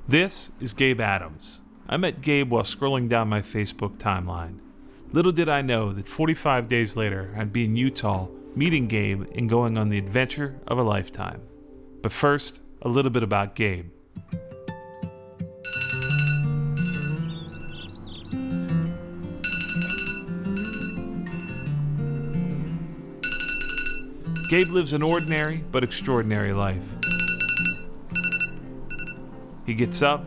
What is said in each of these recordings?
This is Gabe Adams. I met Gabe while scrolling down my Facebook timeline. Little did I know that 45 days later I'd be in Utah meeting Gabe and going on the adventure of a lifetime. But first, a little bit about Gabe. Gabe lives an ordinary but extraordinary life. He gets up,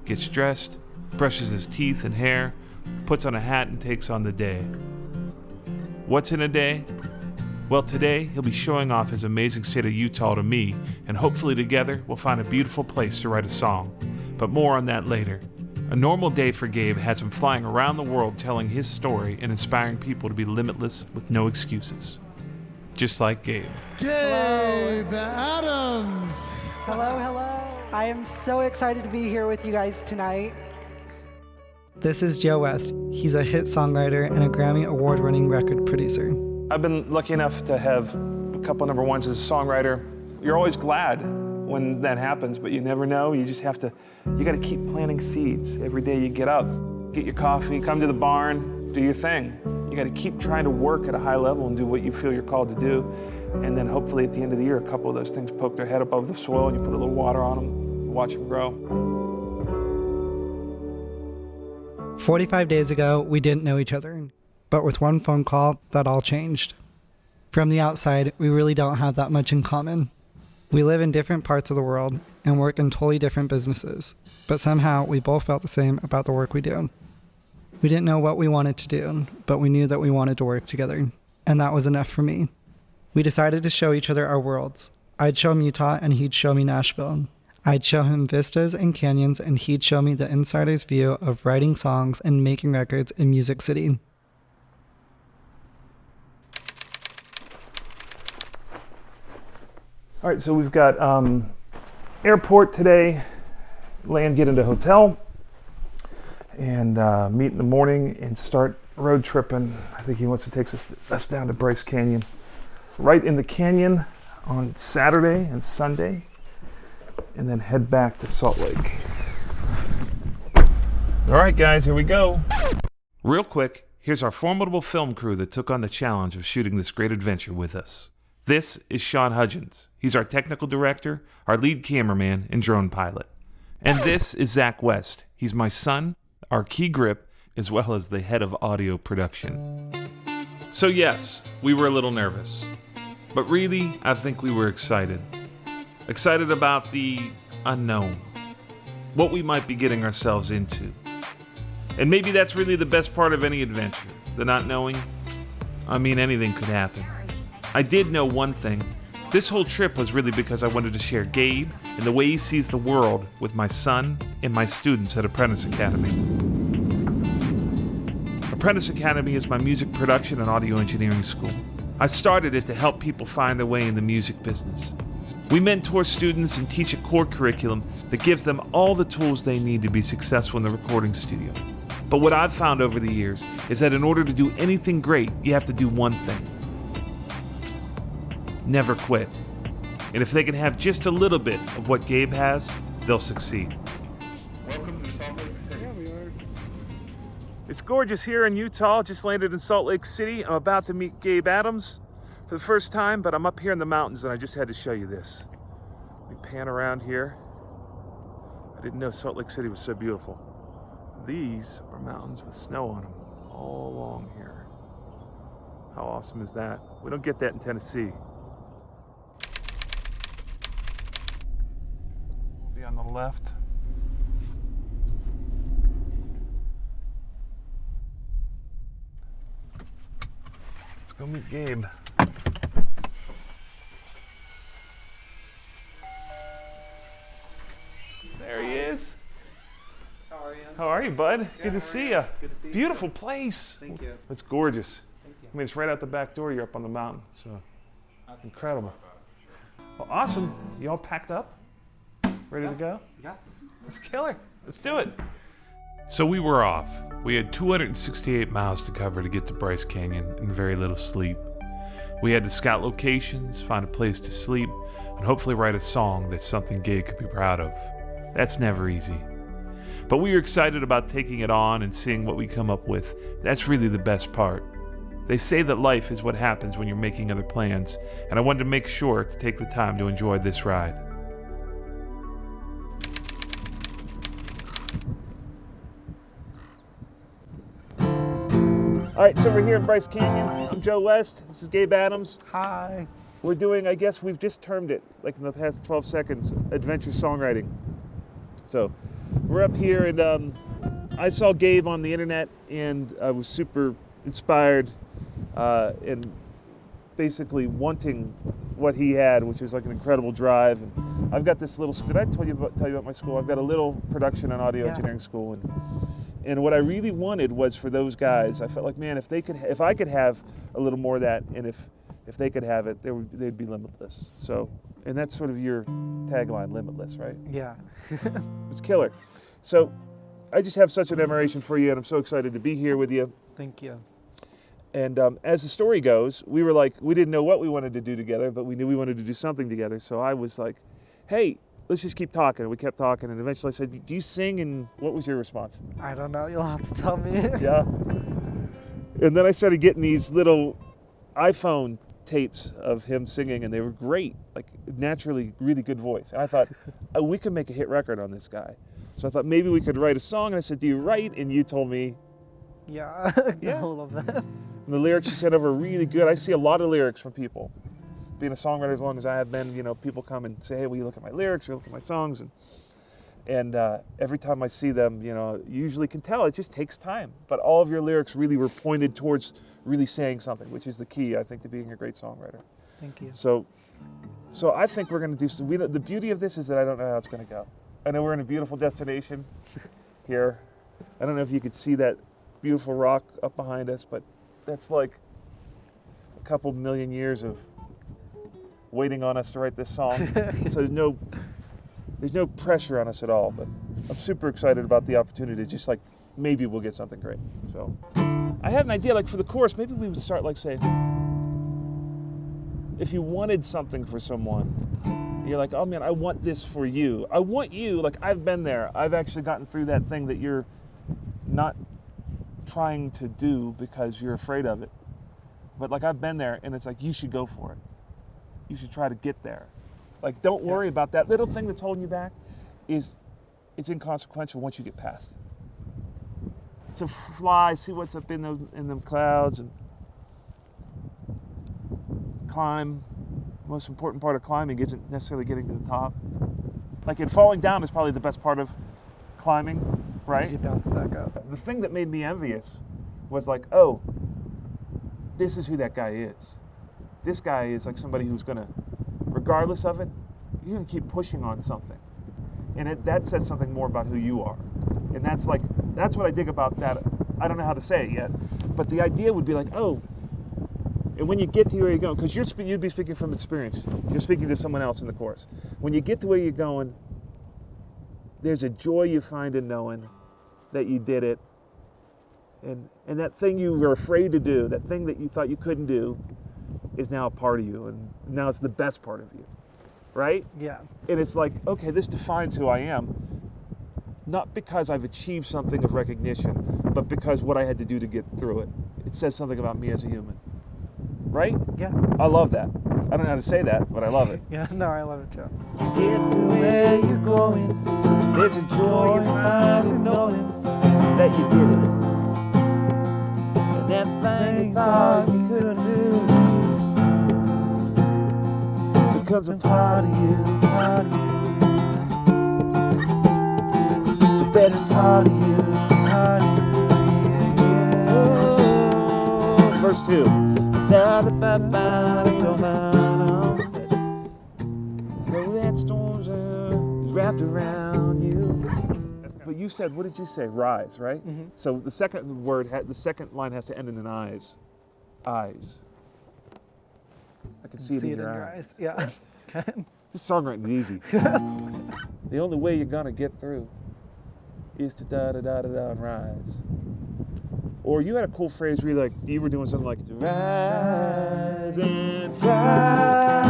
gets dressed, brushes his teeth and hair, puts on a hat and takes on the day. What's in a day? Well, today he'll be showing off his amazing state of Utah to me, and hopefully together we'll find a beautiful place to write a song. But more on that later. A normal day for Gabe has him flying around the world telling his story and inspiring people to be limitless with no excuses. Just like Gabe. Gabe Adams! Hello, hello. I am so excited to be here with you guys tonight. This is Joe West. He's a hit songwriter and a Grammy Award-winning record producer. I've been lucky enough to have a couple number ones as a songwriter. You're always glad when that happens, but you never know. You just have to, you got to keep planting seeds. Every day you get up, get your coffee, come to the barn, do your thing. You got to keep trying to work at a high level and do what you feel you're called to do. And then hopefully at the end of the year, a couple of those things poke their head above the soil and you put a little water on them, watch them grow. 45 days ago, we didn't know each other, but with one phone call, that all changed. From the outside, we really don't have that much in common. We live in different parts of the world and work in totally different businesses, but somehow we both felt the same about the work we do. We didn't know what we wanted to do, but we knew that we wanted to work together, and that was enough for me. We decided to show each other our worlds. I'd show him Utah and he'd show me Nashville. I'd show him vistas and canyons and he'd show me the insider's view of writing songs and making records in Music City. All right, so we've got airport today, land, get into hotel, and meet in the morning and start road tripping. I think he wants to take us down to Bryce Canyon. Right in the canyon on Saturday and Sunday, and then head back to Salt Lake. All right, guys, here we go. Real quick, here's our formidable film crew that took on the challenge of shooting this great adventure with us. This is Sean Hudgens. He's our technical director, our lead cameraman, and drone pilot. And this is Zach West. He's my son, our key grip, as well as the head of audio production. So yes, we were a little nervous. But really, I think we were excited. Excited about the unknown. What we might be getting ourselves into. And maybe that's really the best part of any adventure. The not knowing. I mean, anything could happen. I did know one thing. This whole trip was really because I wanted to share Gabe and the way he sees the world with my son and my students at Apprentice Academy. Apprentice Academy is my music production and audio engineering school. I started it to help people find their way in the music business. We mentor students and teach a core curriculum that gives them all the tools they need to be successful in the recording studio. But what I've found over the years is that in order to do anything great, you have to do one thing. Never quit. And if they can have just a little bit of what Gabe has, they'll succeed. Welcome to Salt Lake City. Yeah, we are. It's gorgeous here in Utah. Just landed in Salt Lake City. I'm about to meet Gabe Adams for the first time, but I'm up here in the mountains and I just had to show you this. We pan around here. I didn't know Salt Lake City was so beautiful. These are mountains with snow on them all along here. How awesome is that? We don't get that in Tennessee. We'll be on the left. Let's go meet Gabe. There he is. How are you? How are you, bud? Good to see you. Good to see you. Beautiful place. Thank you. It's gorgeous. Thank you. I mean, it's right out the back door. You're up on the mountain, so incredible. Well, awesome. You all packed up? Ready to go? Yeah. Let's kill her. Let's do it. So we were off. We had 268 miles to cover to get to Bryce Canyon and very little sleep. We had to scout locations, find a place to sleep, and hopefully write a song that's something Gabe could be proud of. That's never easy. But we are excited about taking it on and seeing what we come up with. That's really the best part. They say that life is what happens when you're making other plans, and I wanted to make sure to take the time to enjoy this ride. All right, so we're here in Bryce Canyon. I'm Joe West. This is Gabe Adams. Hi. We're doing, I guess we've just termed it, like in the past 12 seconds, adventure songwriting. So we're up here, and I saw Gabe on the internet, and I was super inspired and basically wanting what he had, which was like an incredible drive. And I've got this little, did I tell you about my school? I've got a little production and audio engineering school, and what I really wanted was for those guys, I felt like, man, if I could have a little more of that, and if they could have it, they'd be limitless. So, and that's sort of your tagline, limitless, right? Yeah. It's killer. So I just have such an admiration for you, and I'm so excited to be here with you. Thank you. And as the story goes, we were like, we didn't know what we wanted to do together, but we knew we wanted to do something together. So I was like, hey, let's just keep talking. And we kept talking, and eventually I said, do you sing? And what was your response? I don't know. You'll have to tell me. Yeah. And then I started getting these little iPhone tapes of him singing, and they were great, like naturally really good voice. And I thought, oh, we could make a hit record on this guy. So I thought maybe we could write a song. And I said, do you write? And you told me, yeah. Yeah. A little bit. and the lyrics you sent over are really good. I see a lot of lyrics from people. Being a songwriter as long as I have been, people come and say, hey, will you look at my lyrics, or look at my songs? And every time I see them, you usually can tell it just takes time. But all of your lyrics really were pointed towards really saying something, which is the key, I think, to being a great songwriter. Thank you. So I think we're going to do some, the beauty of this is that I don't know how it's going to go. I know we're in a beautiful destination here. I don't know if you could see that beautiful rock up behind us, but that's like a couple million years of waiting on us to write this song. So there's no pressure on us at all, but I'm super excited about the opportunity to just like, maybe we'll get something great. So I had an idea, like for the chorus, maybe we would start like saying, if you wanted something for someone, you're like, oh man, I want this for you. I want you, like I've been there. I've actually gotten through that thing that you're not trying to do because you're afraid of it. But like I've been there, and it's like, you should go for it. You should try to get there. Like, don't worry about that little thing that's holding you back. It's inconsequential once you get past it. So fly, see what's up in them clouds, and climb. Most important part of climbing isn't necessarily getting to the top. Like, and falling down is probably the best part of climbing, right? You bounce back up. The thing that made me envious was like, oh, this is who that guy is. This guy is like somebody who's gonna, regardless of it, you're gonna keep pushing on something. And that says something more about who you are. And that's what I dig about that. I don't know how to say it yet, but the idea would be like, oh, and when you get to where you're going, because you'd be speaking from experience. You're speaking to someone else in the course. When you get to where you're going, there's a joy you find in knowing that you did it. And that thing you were afraid to do, that thing that you thought you couldn't do, is now a part of you, and now it's the best part of you, right? Yeah. And it's like, okay, this defines who I am, not because I've achieved something of recognition, but because what I had to do to get through it. It says something about me as a human, right? Yeah. I love that. I don't know how to say that, but I love it. Yeah, no, I love it too. Get to where you're going, there's a joy you find in knowing that you did it. And that thing you thought you couldn't do becomes a part of you, the best part of you, Oh, verse 2. Know that storms is wrapped around you. But you said, what did you say? Rise, right? Mm-hmm. So the second the second line has to end in an eyes. Eyes. I can see it in your eyes. Yeah. This songwriting is easy. The only way you're gonna get through is to da-da-da-da-da and rise. Or you had a cool phrase where you were doing something like, rise and fly.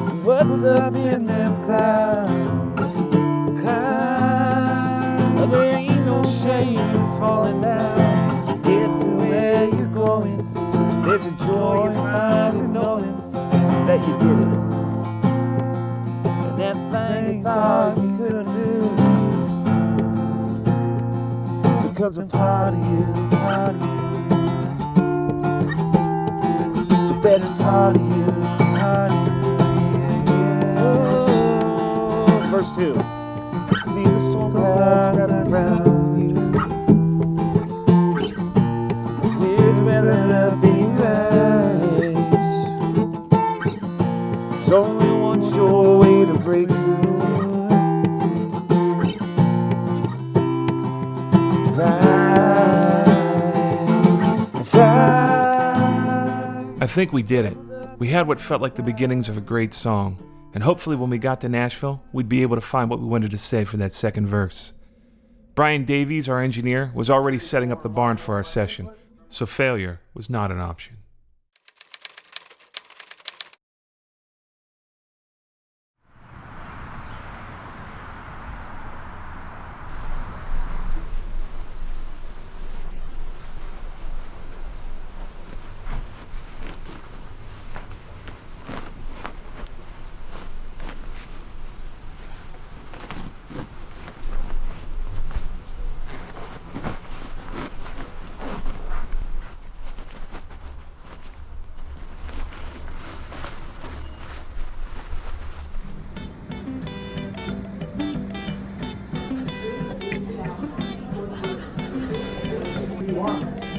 So what's up in them clouds? gonna do? Because I'm part of you, part of you. The best part of you, part of you. Yeah. Oh, verse 2. See the storm clouds wrapping around you. Here's where the love begins. There's only one sure way to break through. I think we did it. We had what felt like the beginnings of a great song, and hopefully when we got to Nashville, we'd be able to find what we wanted to say for that second verse. Brian Davies, our engineer, was already setting up the barn for our session, so failure was not an option.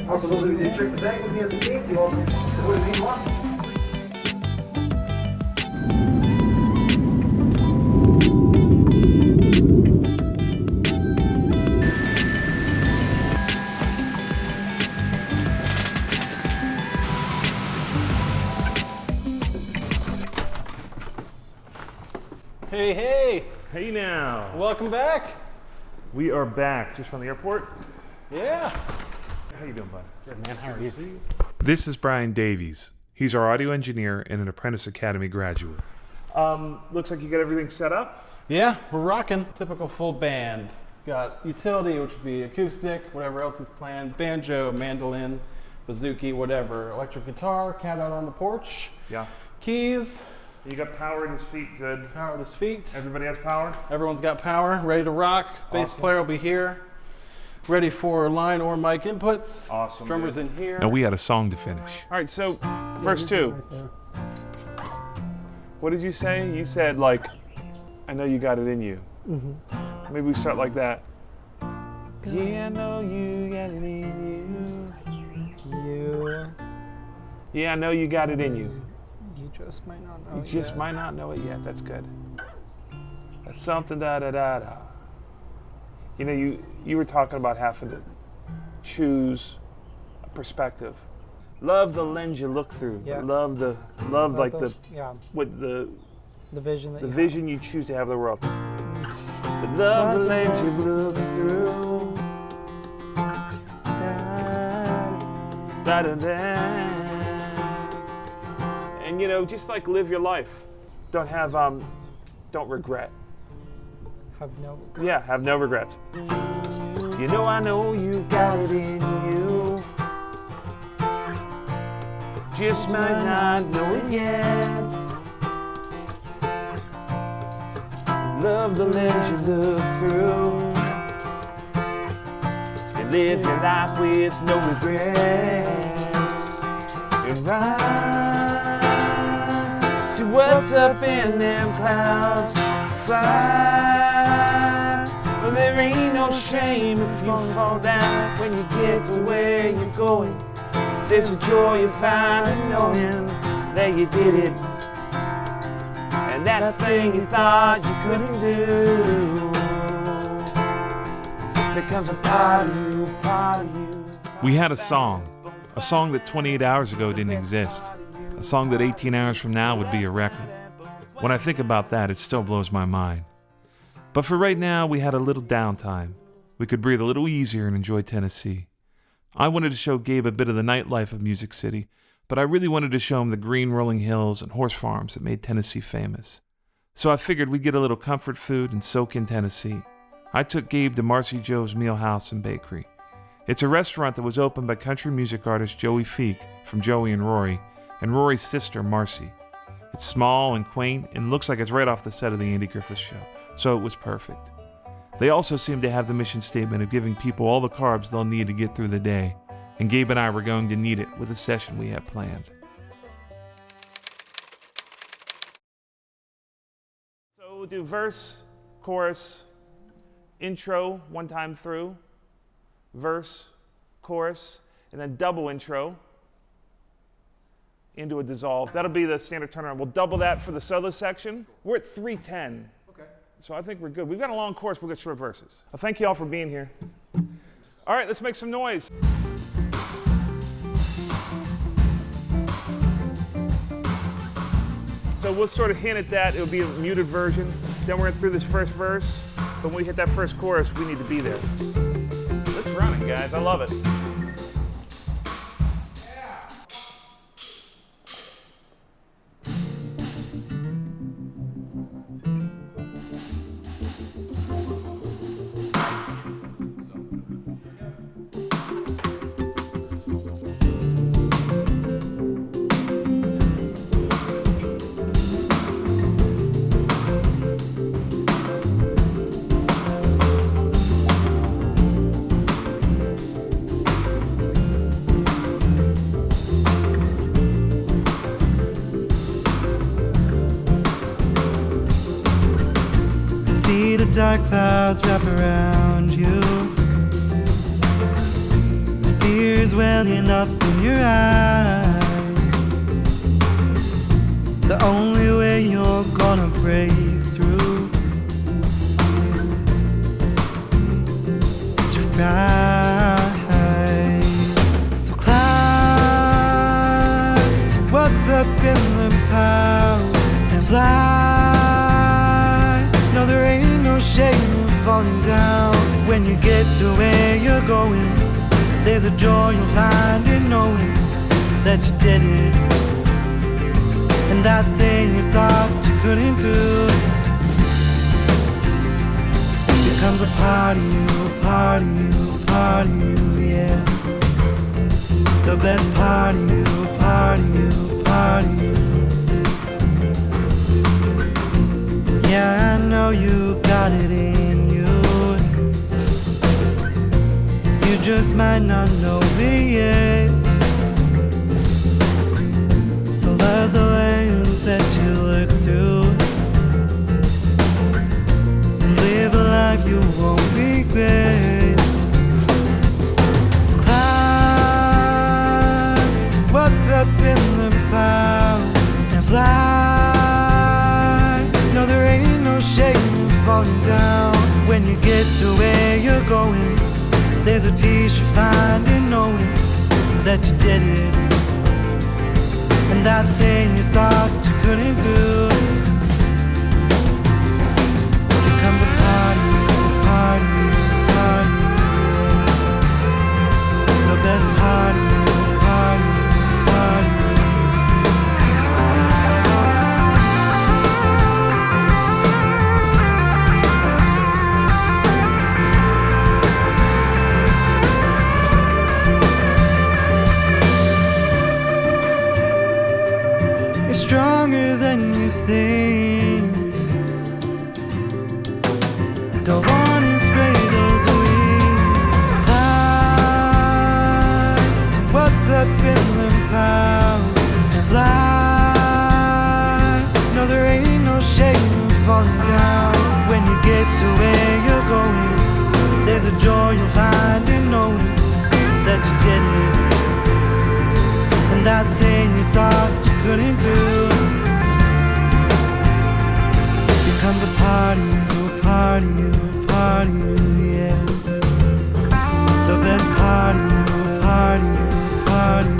Also, those of you that check the bank with me at the gate, you all can go to the one. Hey, hey! Hey now! Welcome back! We are back just from the airport. Yeah! How you doing, bud? Good, man. How are you? This is Brian Davies. He's our audio engineer and an Apprentice Academy graduate. Looks like you got everything set up. Yeah, we're rocking. Typical full band. Got utility, which would be acoustic, whatever else is planned, banjo, mandolin, bouzouki, whatever. Electric guitar, cat out on the porch. Yeah. Keys. You got power in his feet, good. Power at his feet. Everybody has power? Everyone's got power, ready to rock. Bass Awesome. player will be here. Ready for line or mic inputs. Awesome. Drummers dude. in here. Now we had a song to finish. All right, so verse 2. What did you say? You said, like, I know you got it in you. Mm-hmm. Maybe we start like that. Yeah, I know you got it in you. Yeah, I know you got it in you. You just might not know You it just yet. might not know it yet. That's good. That's something da da da da. You know, you were talking about having to choose a perspective. Love the lens you look through. Yeah. Love like those- yeah, what the vision that you vision you choose to have of the world. But love the lens you look through. Da da da. And you know, just like live your life. Don't regret. have no regrets. Yeah, have no regrets. You know I know you got it in you. Just might not know it yet. Love the lens you look through. And live your life with no regrets. And ride. See what's up in them clouds. Fly. Well, there ain't no shame if you fall down when you get to where you're going. There's a joy you find in knowing that you did it. And that thing you thought you couldn't do becomes a part of you, part of you. We had a song that 28 hours ago didn't exist. A song that 18 hours from now would be a record. When I think about that, it still blows my mind. But for right now, we had a little downtime. We could breathe a little easier and enjoy Tennessee. I wanted to show Gabe a bit of the nightlife of Music City, but I really wanted to show him the green rolling hills and horse farms that made Tennessee famous. So I figured we'd get a little comfort food and soak in Tennessee. I took Gabe to Marcy Joe's Meal House and Bakery. It's a restaurant that was opened by country music artist Joey Feek from Joey and Rory's sister Marcy. It's small and quaint and looks like it's right off the set of the Andy Griffith Show. so it was perfect. They also seemed to have the mission statement of giving people all the carbs they'll need to get through the day, and Gabe and I were going to need it with a session we had planned. So we'll do verse, chorus, intro one time through, verse, chorus, and then double intro into a dissolve. That'll be the standard turnaround. We'll double that for the solo section. We're at 3:10. Okay. So I think we're good. We've got a long chorus, we've got short verses. Well, thank you all for being here. All right, let's make some noise. So we'll sort of hint at that. It'll be a muted version. Then we're through this first verse. But when we hit that first chorus, we need to be there. Let's run it, guys. I love it. Dark clouds wrap around you. Fear's welling up in your eyes. The only way you're gonna break through is to rise. So climb to what's up in the clouds and fly. No, there ain't no shame of falling down. When you get to where you're going, there's a joy you'll find in knowing that you did it. And that thing you thought you couldn't do becomes a part of you, part of you, part of you, yeah. The best part of you, part of you, part of you. Yeah, I know you got it in you. You just might not know it yet. So love the lens that you look through and live a life you won't regret. So climb to what's up in the clouds and fly. No, there ain't no shame in falling down. When you get to where you're going, there's a peace you find in knowing that you did it. And that thing you thought you couldn't do becomes a part of you, part of you, part of you. The best part of you, part of you, part of you. Stronger than you think. Go on and spread those wings. Fly to what's up in the clouds and fly. No, there ain't no shame in falling down. When you get to where you're going, there's a joy you'll find in knowing that you did it. And that thing you thought couldn't do becomes a part of you, part of you, part of you, yeah. The best part of you, part of you, part of you.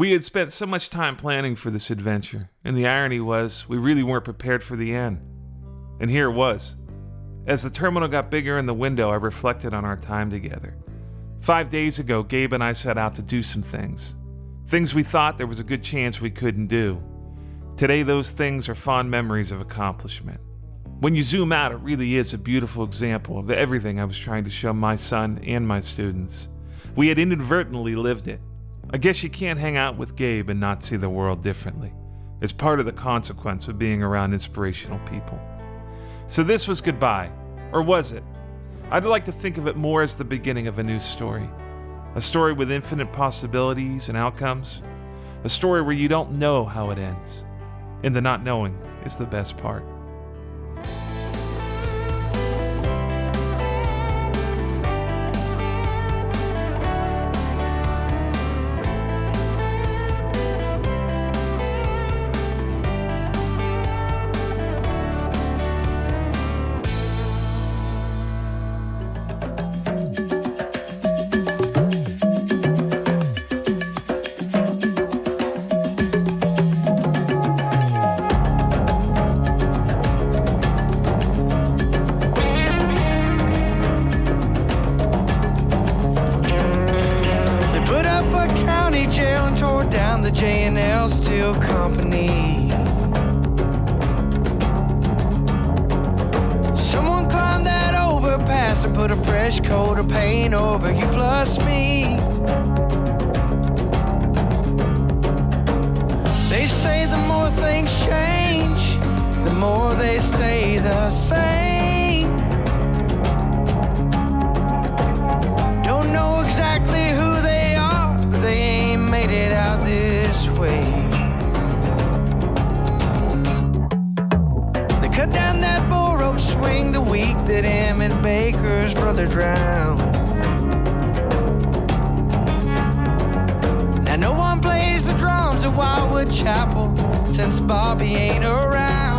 We had spent so much time planning for this adventure, and the irony was we really weren't prepared for the end. And here it was. As the terminal got bigger in the window, I reflected on our time together. 5 days ago, Gabe and I set out to do some things. Things we thought there was a good chance we couldn't do. Today, those things are fond memories of accomplishment. When you zoom out, it really is a beautiful example of everything I was trying to show my son and my students. We had inadvertently lived it. I guess you can't hang out with Gabe and not see the world differently. It's part of the consequence of being around inspirational people. So this was goodbye, or was it? I'd like to think of it more as the beginning of a new story. A story with infinite possibilities and outcomes. A story where you don't know how it ends. And the not knowing is the best part. The J&L Steel Company. Someone climbed that overpass and put a fresh coat of paint over you plus me. They say the more things change, the more they stay the same. Don't know exactly who they are, but they ain't made it out this way. They cut down that bull rope swing the week that Emmett Baker's brother drowned. Now no one plays the drums at Wildwood Chapel since Bobby ain't around.